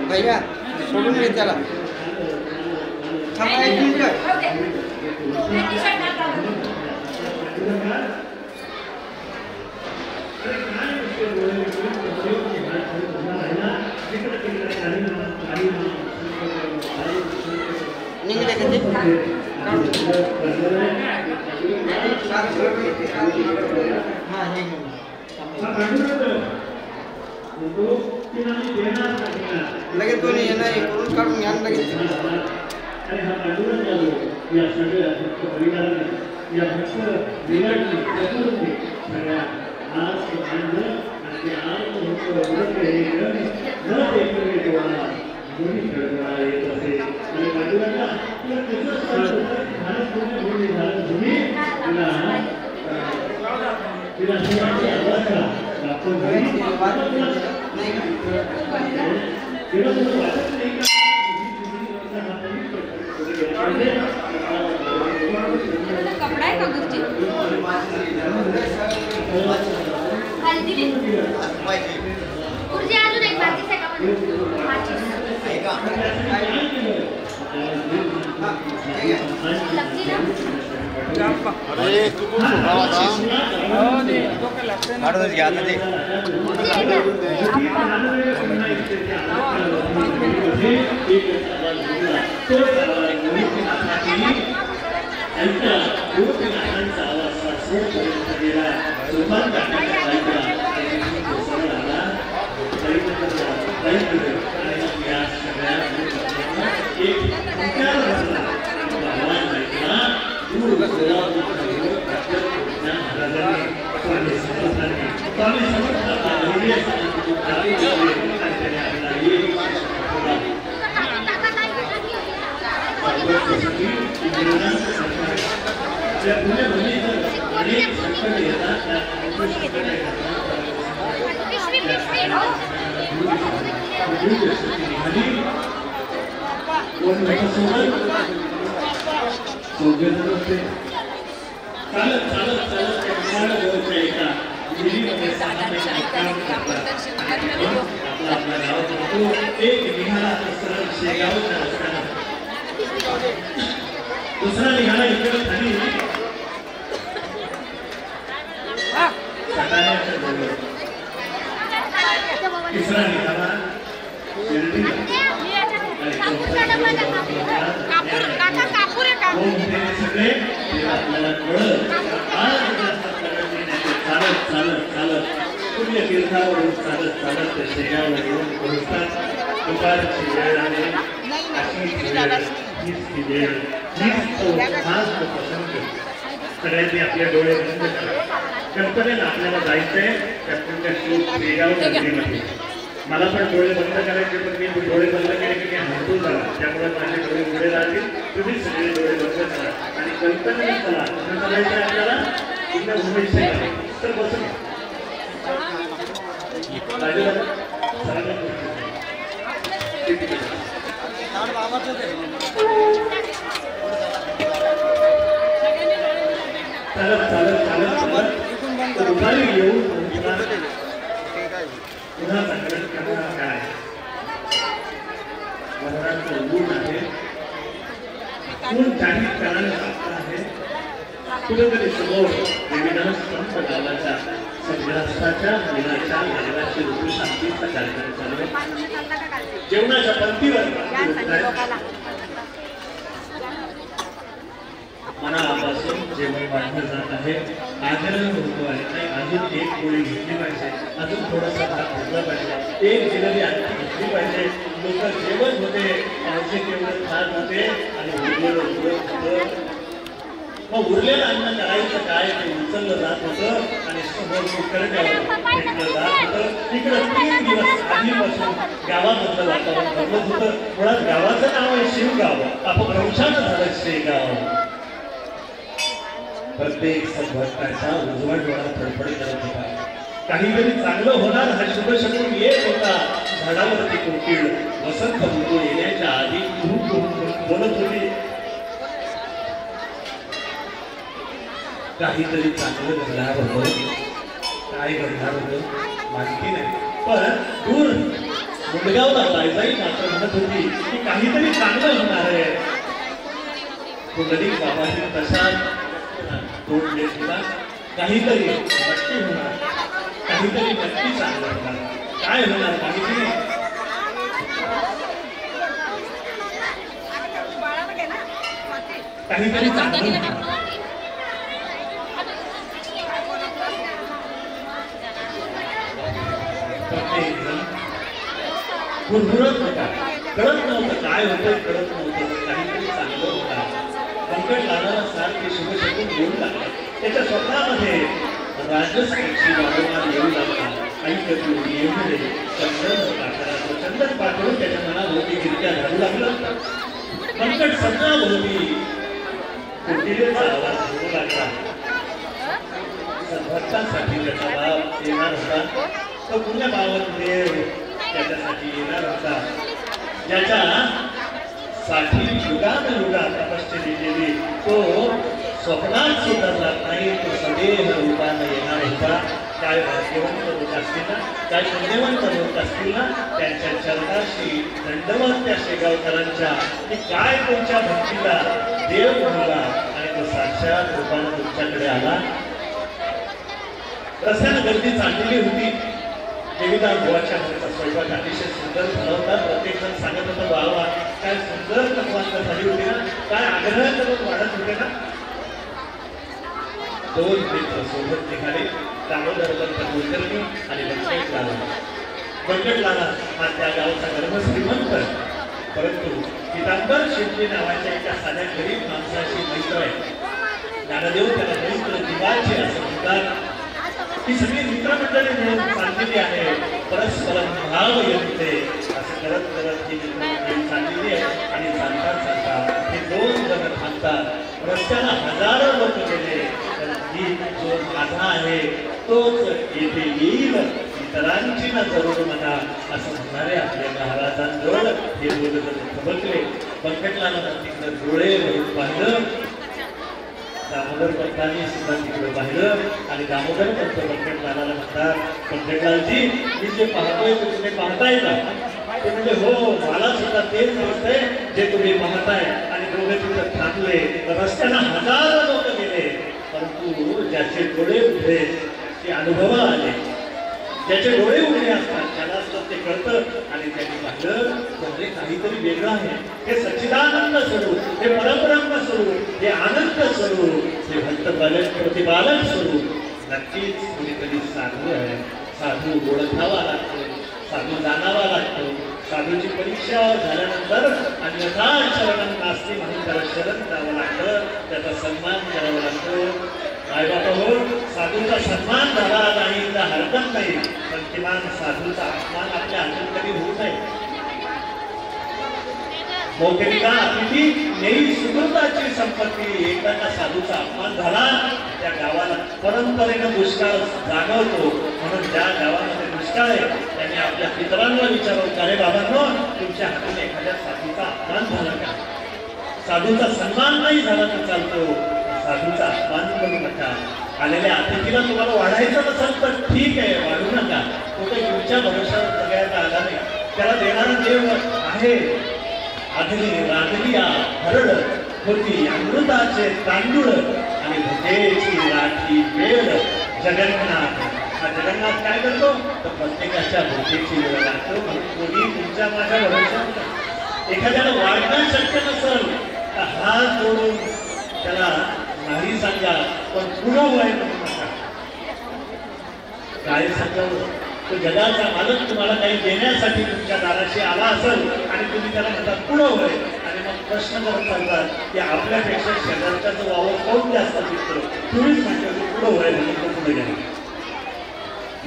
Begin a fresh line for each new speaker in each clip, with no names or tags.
भैया सोडून दे त्याला थांबा 1 मिनिट निघले कधी हां लगेच कोणी येणार करून काढून घ्या लगेच
कपड़ा है का गुरुजी हल्दी गुरुजी अजून एक बाकी से का
अरे तू कुछ सुनावा था हां दे तो के लगते ना आठ बजे आता दे
दूसरा निघाला इकडे खाली तिसरा निघाला सगळे आपल्याला कळत चालत चालत चालत पुण्य तीर्थावरून चालत चालत ते शेगावला येऊन पोहोचतात दुपारची वेळ आली सगळ्यांनी आपले डोळे बंद करा कल्पनेला आपल्याला जायचंय शेगाव नगरीमध्ये मला पण डोळे बंद करायचे पण मी डोळे बंद केले की मी हरतून झाला त्यामुळे माझे डोळे पुढे राहतील तुम्ही सगळे डोळे बंद करा आणि कल्पनेला चला कसं जायचंय आपल्याला इथं उमेश तर बसून चालत चालत चालत चालत दुपारी येऊन पुन्हा संकट करणार काय वराचं ऊन आहे ऊन जाहीर करायला आहे कुठेतरी समोर देवीदास संत गावाच्या संध्यासाच्या दिनाच्या लग्नाची ऋतुशांतीचा कार्यक्रम चालू आहे जेवणाच्या पंक्तीवर मनापासून जेवण वाढलं जात आहे आग्रह होतो आहे नाही अजून एक पोळी घेतली पाहिजे अजून थोडासा भात घेतला पाहिजे एक जिलेबी आणखी घेतली पाहिजे लोक जेवण होते पाहिजे तेवढं खात होते आणि मग उरलेलं अन्न करायचं काय ते उचललं जात होतं आणि समोर फेकलं जात होतं तिकडं 3 दिवस आधीपासून गावामधलं वातावरण बदलत होतं मुळात गावाचं नाव आहे शिवगाव अपभ्रंशानं झालं शेगाव प्रत्येक सद्भक्ताचा उजवा डोळा फडफड करत होता. काहीतरी चांगलं होणार हा शुभ शकून येत होता. झाडावरती कोकिळ वसंत ऋतू येण्याच्या आधी बोलत होती. काहीतरी चांगलं घडणार होतं. काय घडणार होतं माहिती नाही, पण दूर मुंडगावला जायजाई मात्र म्हणत होती की काहीतरी चांगलं होणार आहे. कुंडलिक बाबांनी तसा तोड देत होता. काहीतरी नक्की होणार, काहीतरी नक्की चांगलं होणार. काय होणार माहिती नाही. काहीतरी चांगलं होणार. गुरगुरत होता, कळत नव्हतं काय होतं, कळत नव्हतं. काहीतरी चांगलं होतं. पंकज लालाला सारखे शुभ शकून येऊ लागले. त्याच्या स्वप्नामध्ये राजसपक्षी वारंवार येऊ लागला. काही कधी येऊ दे चंदन पाठवला. चंदन पाठवून त्याच्या मनाभोवती गिरक्या घालू लागला. पंकज सपनाभोवती कुटिलेचा आवाज होऊ लागला. भक्तांसाठी त्याचा लाभ येणार होता. तो पुण्य पावन देव त्याच्यासाठी येणार होता, ज्याच्या साठी युगानुयुगा तपश्चर्या केली. तो स्वप्नात सुद्धा जात नाही, तो सदैव रूपाने येणार होता. काय भाग्यवंत लोक असतील ना, काय पुण्यवंत लोक असतील ना, त्यांच्या चरणाशी दंडवत त्या शेगावकरांच्या की काय तुमच्या भक्तीला देव म्हणला आणि तो साक्षात रूपाने तुमच्याकडे आला. रस्त्यानं गर्दी चाललेली होती. देवीदार बुवाच्या घरचा स्वयंपाक अतिशय सुंदर झाला होता. प्रत्येक जण सांगत होता बाबा काय सुंदर पकवान झाली होती ना, काय आग्रह करत वाढत होते ना. दोन मित्र सोबत निघाले. दामोदर कुलकर्णी आणि व्यंकट लाला. व्यंकट लाला हा त्या गावचा गर्भ श्रीमंत, परंतु पितांबर शेट्टी नावाच्या एका साध्या गरीब माणसाशी मैत्र आहे. ज्ञानदेव त्याला मैत्र दिवाळचे असं म्हणतात. ही सगळी मित्रमंडळी मिळून चाललेली आहे. परस्पर भाव येते असं करत करत ही मित्रमंडळी चाललेली आहे. आणि चालता चालता हे दोन जण थांबतात. रस्त्याला हजारो लोक गेले, तर ही जो माझा आहे तोच येथे येईल, इतरांची ना जरूर म्हणा असं म्हणणारे आपल्या महाराजांजवळ हे दोन जण थबकले. पंकटलाला तिकडे डोळे भरून पाहिलं. दामोदर पंतांनी सुद्धा तिकडे पाहिलं आणि दामोदर पंत पंकटलाला म्हणतात, पंकटलालजी मी जे पाहतोय ते तुम्ही पाहताय का? ते म्हणजे हो, मला सुद्धा तेच दिसतंय जे तुम्ही पाहताय. आणि दोघे तिथं थांबले. रस्त्यानं हजारो लोक गेले, परंतु ज्याचे डोळे उघडे ते अनुभव आले. ज्याचे डोळे उघडे असतात त्याला असतात ते कळतं. आणि त्यांनी पाहिलं म्हणजे काहीतरी वेगळं आहे. हे सच्चिदानंद स्वरूप, हे परब्रह्म स्वरूप, हे आनंद स्वरूप, हे भक्त बालक प्रतिपालक स्वरूप नक्कीच कुणीतरी साधू आहे. साधू ओळखावा लागतो, साधू जाणावा लागतो. साधूची परीक्षा झाल्यानंतर अन्यथा शरण नास्ती म्हणून त्याला शरण द्यावं लागतं, त्याचा सन्मान करावा लागतो. काय बाबा हो, साधूचा सन्मान झाला नाही तर हरकत नाही, पण किमान साधूचा अपमान आपल्या हातून कधी होऊ नये. मोकरिका अतिथी नेई सुकृताची संपत्ती. एकदा का साधूचा अपमान झाला त्या गावाला परंपरेनं दुष्काळ जाणवतो. म्हणून ज्या गावामध्ये दुष्काळ आहे त्यांनी आपल्या पितरांना विचारलं, अरे बाबांनो तुमच्या हातून एखाद्या साधूचा अपमान झाला का? साधूचा सन्मान नाही झाला तर चालतो, साधूचा अपमान करू नका. आलेल्या अतिथीला तुम्हाला वाढायचं नसेल तर ठीक आहे, वाढू नका. तो काही तुमच्या भरोशावर सगळ्यात आला नाही. त्याला देणारा देव आहे. आधली राधलिया हरड होती अमृताचे तांदूळ आणि भुकेची राठी वेळ. जगन्नाथ हा जगन्नाथ काय करतो तर प्रत्येकाच्या भुकेची वेळ लागतो. कोणी तुमच्या माझ्या भरोशावर एखाद्याला वाढणं शक्य नसेल तर हात जोडून त्याला नाही सांगा, पण पुढं वय नका. काय सांगावं, तो जगाचा मालक तुम्हाला काही देण्यासाठी तुमच्या दाराशी आला असेल आणि तुम्ही त्याला म्हणतात पुढं वय, आणि मग प्रश्न करत चालतात की आपल्यापेक्षा शेजारच्याचं वावर कोण जास्त दिसतो. तुम्हीच म्हणतो पुढं वय म्हणून तो पुढे गेला.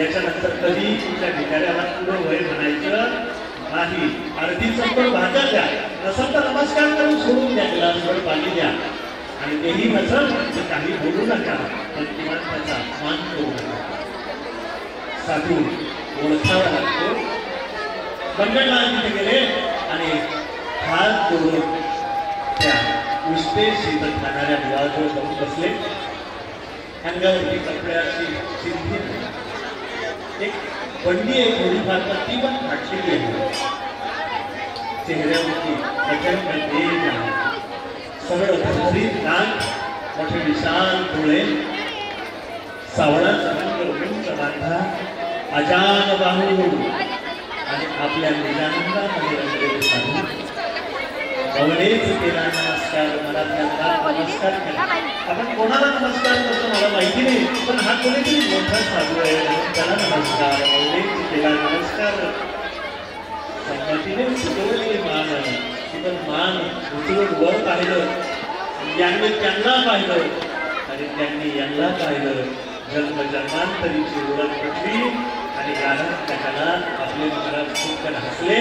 याच्यानंतर कधी तुमच्या भिकाऱ्याला पुढं वय म्हणायचं नाही. अर्धी चप्पल भाज्या द्या, नसेल तर नमस्कार करून सोडून द्या, ग्लासभर पाणी द्या. आणि तेही नसल तर काही बोलू नका, पण किमान त्याचा मान करू नका. साधू ओळखावा लागतो. बंडलराव तिथे गेले आणि हात जोडून त्या नुसते शीतल खाणाऱ्या मुलाजवळ जाऊन बसले. अंगावरती कपड्याची चिंधी एक बंडी आहे थोडीफार, पण ती पण फाटलेली आहे. चेहऱ्यावरती प्रचंड तेज आहे. सगळं भरभरीत नाक, मोठे विशाल डोळे, सावळाचा रंग, उंच बांधा, अजान बाहू आणि आपल्या निजानंदामध्ये रंगलेले साधू. गवळेच केला नमस्कार, मला त्यांना नमस्कार केला. आपण कोणाला नमस्कार करतो मला माहिती नाही, पण हा कोणीतरी मोठा साधू आहे म्हणून त्याला नमस्कार. गवळेच केला नमस्कार. संमतीने सुचवलेली मान आहे, पण मान उचलून वर पाहिलं, यांनी त्यांना पाहिलं आणि त्यांनी यांना पाहिलं. जन्मजन्मांतरीची ओळख पटली आणि गाण्याच्या कानात आपले महाराज खूप हसले.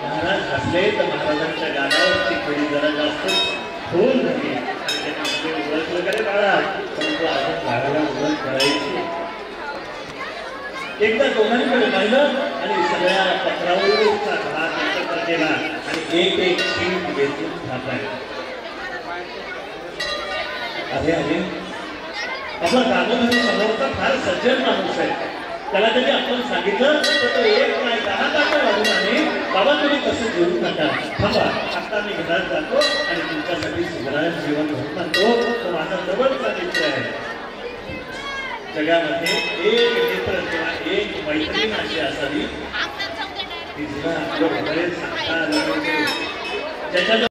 महाराज हसले तर महाराजांच्या गाण्यावरची खडी जरा जास्त खोल झाली आणि त्यांनी ओळख वगैरे बाळा, परंतु आपण बाळाला ओळख करायची. एकदा दोघांकडे पाहिलं आणि सगळ्या पत्रावळीचा घात एकत्र केला आणि एक एक शीट घेतून थांबलाय. अरे अरे आपला दामोदर समोरचा फार सज्जन माणूस आहे. त्याला त्यांनी आपण सांगितलं तर तो एक नाही 10 ताकद लागून आणि बाबा तुम्ही कसं जेवू नका, थांबा, आता मी घरात जातो आणि तुमच्यासाठी सुधारण जीवन घेऊन आणतो. तो माझा जवळचा मित्र आहे. जगामध्ये एक मित्र किंवा एक मैत्रीण अशी असावी की जिला आपलं वगैरे सांगता आलं, ज्याच्या